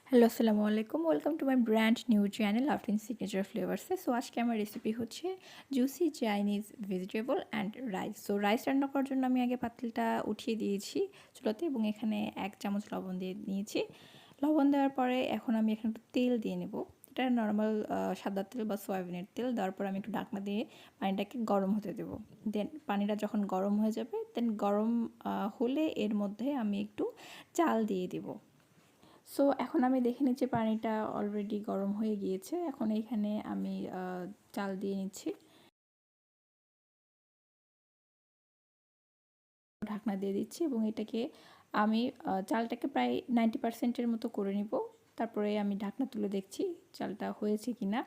Hello, আসসালামু আলাইকুম। Welcome to my brand new channel Afrin signature ফ্লেভার্সে। সো আজকে আমার রেসিপি হচ্ছে juicy Chinese vegetable and rice. So rice রান্না করার জন্য আমি আগে পাতিলটা উঠিয়ে দিয়েছি চুলাতে এবং এখানে 1 চামচ লবণ দিয়ে নিয়েছি। লবণ দেওয়ার পরে এখন আমি এখানে একটু তেল দিয়ে নেব। এটা নর্মাল সাদা তেল বা সয়াবিনের তেল। দেওয়ার পর আমি একটু ঢাকনা দিয়ে পানিটাকে গরম হতে দেব। দেন পানিটা যখন গরম হয়ে যাবে দেন গরম হলে এর মধ্যে আমি একটু চাল দিয়ে দেব। সো এখন আমি দেখে নিচ্ছি পানিটা অলরেডি গরম হয়ে গিয়েছে। এখন এইখানে আমি চাল দিয়ে নিচ্ছি। ঢাকনা দিয়ে দিচ্ছি এবং এটাকে আমি চালটাকে প্রায় 90% এর মতো করে নিব। তারপরে আমি ঢাকনা তুলে দেখছি চালটা হয়েছে কিনা।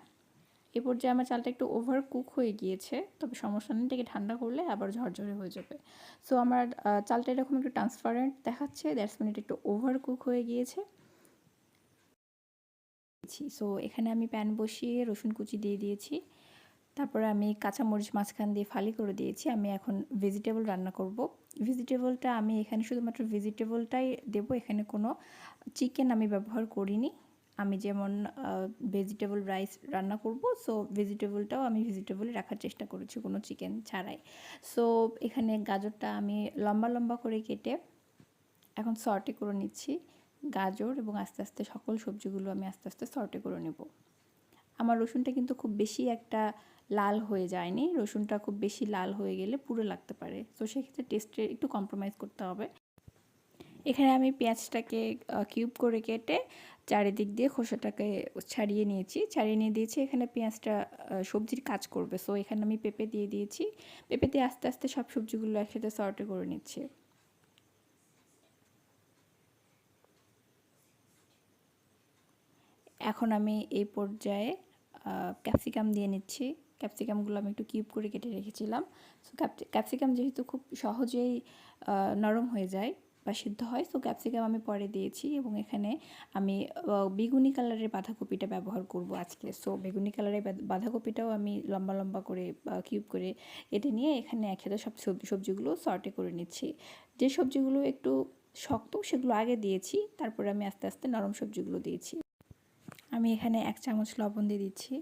এ পর্যায়ে আমার চালটা একটু ওভার কুক হয়ে গিয়েছে, তবে সমস্যা নেই, এটাকে ঠান্ডা করলে আবার ঝরঝরে হয়ে যাবে। সো আমার চালটা এরকম একটু ট্রান্সপারেন্ট দেখাচ্ছে, দ্যাটস মিন এটা একটু ওভার কুক হয়ে গিয়েছে। সো এখানে আমি প্যান বসিয়ে রসুন কুচি দিয়ে দিয়েছি। তারপরে আমি কাঁচামরিচ মাঝখান দিয়ে ফালি করে দিয়েছি। আমি এখন ভেজিটেবল রান্না করব। ভেজিটেবলটা আমি এখানে শুধুমাত্র ভেজিটেবলটাই দেবো, এখানে কোনো চিকেন আমি ব্যবহার করিনি। আমি যেমন ভেজিটেবল রাইস রান্না করব, সো ভেজিটেবলটাও আমি ভেজিটেবলই রাখার চেষ্টা করেছি, কোনো চিকেন ছাড়াই। সো এখানে গাজরটা আমি লম্বা লম্বা করে কেটে এখন সর্টে করে নিচ্ছি। গাজর এবং আস্তে আস্তে সকল সবজিগুলো আমি আস্তে আস্তে সর্টে করে নেব। আমার রসুনটা কিন্তু খুব বেশি একটা লাল হয়ে যায়নি। রসুনটা খুব বেশি লাল হয়ে গেলে পুড়ে লাগতে পারে। তো সেক্ষেত্রে টেস্টে একটু কম্প্রোমাইজ করতে হবে। এখানে আমি পেঁয়াজটাকে কিউব করে কেটে চারিদিক দিয়ে খোসাটাকে ছাড়িয়ে নিয়েছি, ছাড়িয়ে নিয়ে দিয়েছি। এখানে পেঁয়াজটা সবজির কাজ করবে, সো এখানে আমি পেঁপে দিয়ে দিয়েছি। পেঁপে দিয়ে আস্তে আস্তে সব সবজিগুলো একসাথে সর্টে করে নিচ্ছি। এখন আমি এই পর্যায়ে ক্যাপসিকাম দিয়ে নিচ্ছি। ক্যাপসিকামগুলো আমি একটু কিউব করে কেটে রেখেছিলাম। সো ক্যাপসিকাম যেহেতু খুব সহজেই নরম হয়ে যায় বা সিদ্ধ হয়, সো ক্যাপসিকাম আমি পরে দিয়েছি এবং এখানে আমি বেগুনি কালারের বাঁধাকপিটা ব্যবহার করব আজকে। সো বেগুনি কালারের বাঁধাকপিটাও আমি লম্বা লম্বা করে কিউব করে কেটে নিয়ে এখানে একসাথে সব সবজিগুলো সর্টে করে নিচ্ছি। যে সবজিগুলো একটু শক্ত সেগুলো আগে দিয়েছি, তারপরে আমি আস্তে আস্তে নরম সবজিগুলো দিয়েছি। আমি এখানে 1 চামচ লবণ দিয়ে দিচ্ছি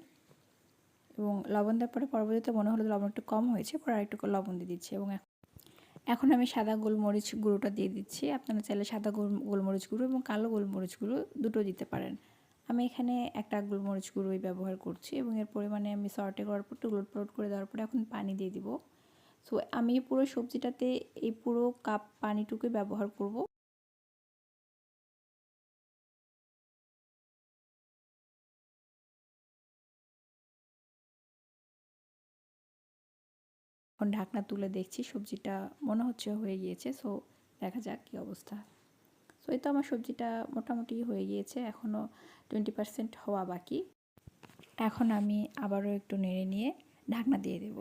এবং লবণ দেওয়ার পরে পরবর্তীতে মনে হলো লবণ একটু কম হয়েছে, পরে আরেকটু লবণ দিয়ে দিচ্ছি এবং এখন আমি সাদা গোলমরিচ গুঁড়োটা দিয়ে দিচ্ছি। আপনারা চাইলে সাদা গোলমরিচ গুঁড়ো এবং কালো গোলমরিচ গুঁড়ো দুটো দিতে পারেন। আমি এখানে একটা গোলমরিচ গুঁড়োই ব্যবহার করছি এবং এর পরিমাণে আমি সর্টে করার পর একটু উলটপালট করে দেওয়ার পরে এখন পানি দিয়ে দিব। সো আমি পুরো সবজিটাতে এই পুরো কাপ পানিটুকুই ব্যবহার করব। এখন ঢাকনা তুলে দেখছি সবজিটা মনে হচ্ছে হয়ে গিয়েছে। সো দেখা যাক কী অবস্থা। সো এই তো আমার সবজিটা মোটামুটি হয়ে গিয়েছে, এখনও 20% হওয়া বাকি। এখন আমি আবারও একটু নেড়ে নিয়ে ঢাকনা দিয়ে দেব।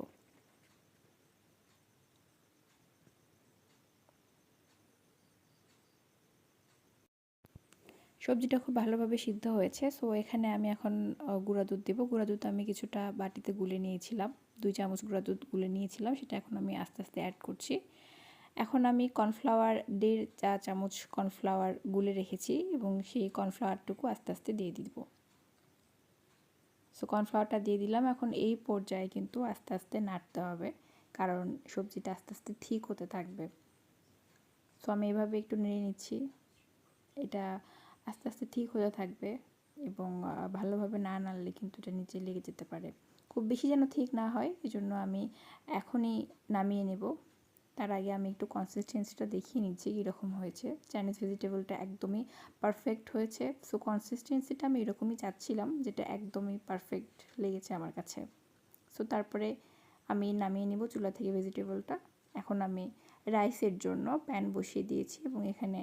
সবজিটা খুব ভালোভাবে সিদ্ধ হয়েছে। সো এখানে আমি এখন গুঁড়া দুধ দেবো। গুঁড়া দুধ আমি কিছুটা বাটিতে গুলে নিয়েছিলাম, 2 চামচ গুঁড়া দুধ গুলে নিয়েছিলাম, সেটা এখন আমি আস্তে আস্তে অ্যাড করছি। এখন আমি কর্নফ্লাওয়ার 1.5 চা চামচ কর্নফ্লাওয়ার গুলে রেখেছি এবং সেই কর্নফ্লাওয়ারটুকু আস্তে আস্তে দিয়ে দিব। সো কর্নফ্লাওয়ারটা দিয়ে দিলাম। এখন এই পর্যায়ে কিন্তু আস্তে আস্তে নাড়তে হবে, কারণ সবজিটা আস্তে আস্তে ঠিক হতে থাকবে। সো আমি এভাবে একটু নেড়ে নিচ্ছি। এটা আস্তে আস্তে ঠিক হতে থাকবে এবং ভালোভাবে না নাড়লে কিন্তু এটা নিচে লেগে যেতে পারে। খুব বেশি যেন ঠিক না হয়, এজন্য আমি এখনই নামিয়ে নেব। তার আগে আমি একটু কনসিস্টেন্সিটা দেখিয়ে নিচ্ছি কীরকম হয়েছে। চাইনিজ ভেজিটেবলটা একদমই পারফেক্ট হয়েছে। সো কনসিস্টেন্সিটা আমি এরকমই চাচ্ছিলাম, যেটা একদমই পারফেক্ট লেগেছে আমার কাছে। সো তারপরে আমি নামিয়ে নেব চুলা থেকে ভেজিটেবলটা। এখন আমি রাইসের জন্য প্যান বসিয়ে দিয়েছি এবং এখানে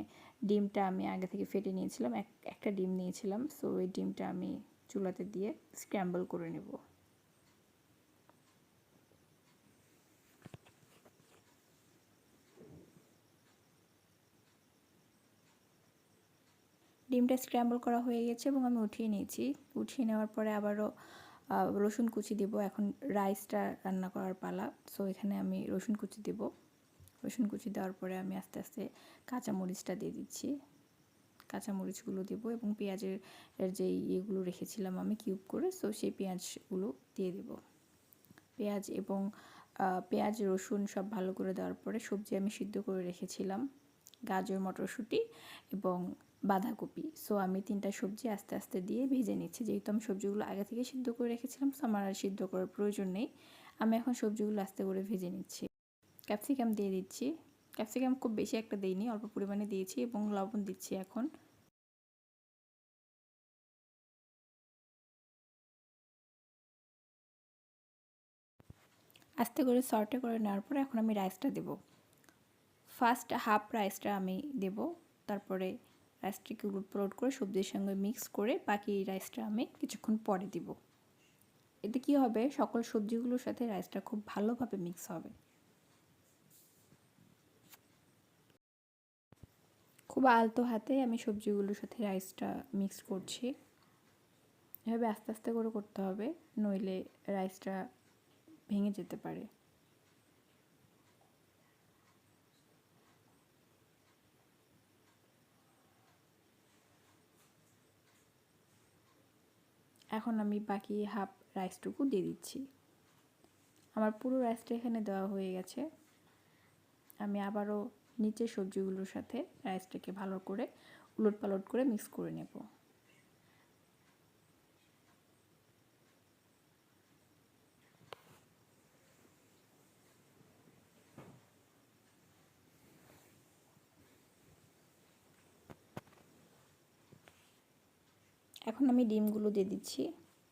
ডিমটা আমি আগে থেকে ফেটে নিয়েছিলাম, একটা ডিম নিয়েছিলাম। সো ওই ডিমটা আমি চুলাতে দিয়ে স্ক্র্যাম্বল করে নেব। ডিমটা স্ক্র্যাম্বল করা হয়ে গেছে এবং আমি উঠিয়ে নিয়েছি। উঠিয়ে নেওয়ার পরে আবারও রসুন কুচি দেবো। এখন রাইসটা রান্না করার পালা। সো এখানে আমি রসুন কুচি দেব। রসুন কুচি দেওয়ার পরে আমি আস্তে আস্তে কাঁচামরিচটা দিয়ে দিচ্ছি। কাঁচামরিচগুলো দেবো এবং পেঁয়াজের যে ইয়েগুলো রেখেছিলাম আমি কিউব করে, সো সেই পেঁয়াজগুলো দিয়ে দেব। পেঁয়াজ রসুন সব ভালো করে দেওয়ার পরে সবজি আমি সিদ্ধ করে রেখেছিলাম, গাজর, মটরশুঁটি এবং বাঁধাকপি। সো আমি 3টা সবজি আস্তে আস্তে দিয়ে ভেজে নিচ্ছি। যেহেতু আমি সবজিগুলো আগে থেকে সিদ্ধ করে রেখেছিলাম, সো আমার আর সিদ্ধ করার প্রয়োজন নেই। আমি এখন সবজিগুলো আস্তে করে ভেজে নিচ্ছি। ক্যাপসিকাম দিয়ে দিচ্ছি। ক্যাপসিকাম খুব বেশি একটা দেইনি, অল্প পরিমাণে দিয়েছি এবং লবণ দিচ্ছি এখন। আস্তে করে সর্টে করে নেওয়ার পরে এখন আমি রাইসটা দেব। ফার্স্ট হাফ রাইসটা আমি দেব, তারপরে রাইসটাকে উলটপালট করে সবজির সঙ্গে মিক্স করে বাকি রাইসটা আমি কিছুক্ষণ পরে দিব। এতে কি হবে, সকল সবজিগুলোর সাথে রাইসটা খুব ভালোভাবে মিক্স হবে। খুব আলতো হাতে আমি সবজিগুলোর সাথে রাইসটা মিক্স করছি। এভাবে আস্তে আস্তে করে করতে হবে, নইলে রাইসটা ভেঙে যেতে পারে। এখন আমি বাকি হাফ রাইসটুকু দিয়ে দিচ্ছি। আমার পুরো রাইসটা এখানে দেওয়া হয়ে গেছে। আমি আবারও নিচের সবজিগুলোর সাথে রাইসটাকে ভালো করে উলটপালট করে মিক্স করে নেব। এখন আমি ডিমগুলো দিয়ে দিচ্ছি,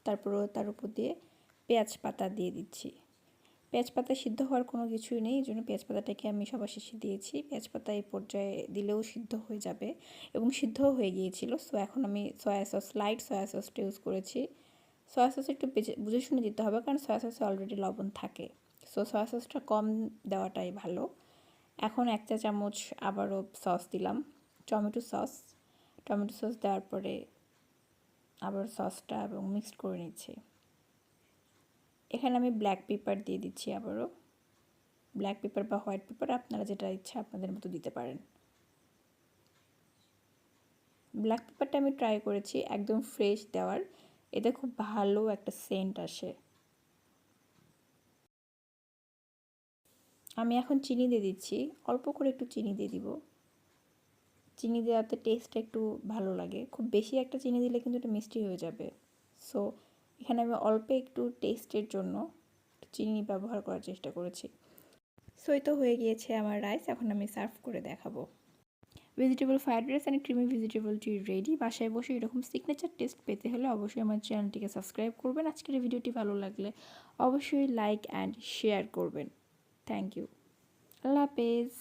তারপরও তার উপর দিয়ে পেঁয়াজ পাতা দিয়ে দিচ্ছি। পেঁয়াজ পাতা সিদ্ধ হওয়ার কোনো কিছুই নেই, এই জন্য পেঁয়াজ পাতাটাকে আমি সবার শেষে দিয়েছি। পেঁয়াজ পাতা এই পর্যায়ে দিলেও সিদ্ধ হয়ে যাবে এবং সিদ্ধও হয়ে গিয়েছিল। সো এখন আমি লাইট সয়া সসটা ইউজ করেছি। সয়া সস একটু বুঝে শুনে দিতে হবে, কারণ সয়া সসে অলরেডি লবণ থাকে। সো সয়া সসটা কম দেওয়াটাই ভালো। এখন 1 চা চামচ আবারও সস দিলাম, টমেটো সস। টমেটো সস দেওয়ার পরে আবার সসটা এবং মিক্সড করে নিচ্ছি। এখানে আমি ব্ল্যাক পেপার দিয়ে দিচ্ছি আবারও। ব্ল্যাক পেপার বা হোয়াইট পেপার আপনারা যেটা ইচ্ছা আপনাদের মতো দিতে পারেন। ব্ল্যাক পেপারটা আমি ট্রাই করেছি একদম ফ্রেশ দেওয়ার, এতে খুব ভালো একটা সেন্ট আসে। আমি এখন চিনি দিয়ে দিচ্ছি, অল্প করে একটু চিনি দিয়ে দিব। চিনি দেওয়াতে টেস্টটা একটু ভালো লাগে, খুব বেশি একটা চিনি দিলে কিন্তু এটা মিষ্টি হয়ে যাবে। সো এখানে আমি অল্প একটু টেস্টের জন্য চিনি ব্যবহার করার চেষ্টা করেছি। সো এই তো হয়ে গিয়েছে আমার রাইস, এখন আমি সার্ভ করে দেখাবো। Vegetable fried rice and creamy vegetable T ready. বাসায় বসে এরকম সিগনেচার টেস্ট পেতে হলে অবশ্যই আমার চ্যানেলটিকে সাবস্ক্রাইব করবেন। আজকের এই ভিডিওটি ভালো লাগলে অবশ্যই লাইক অ্যান্ড শেয়ার করবেন। Thank you. আল্লাহ হাফেজ।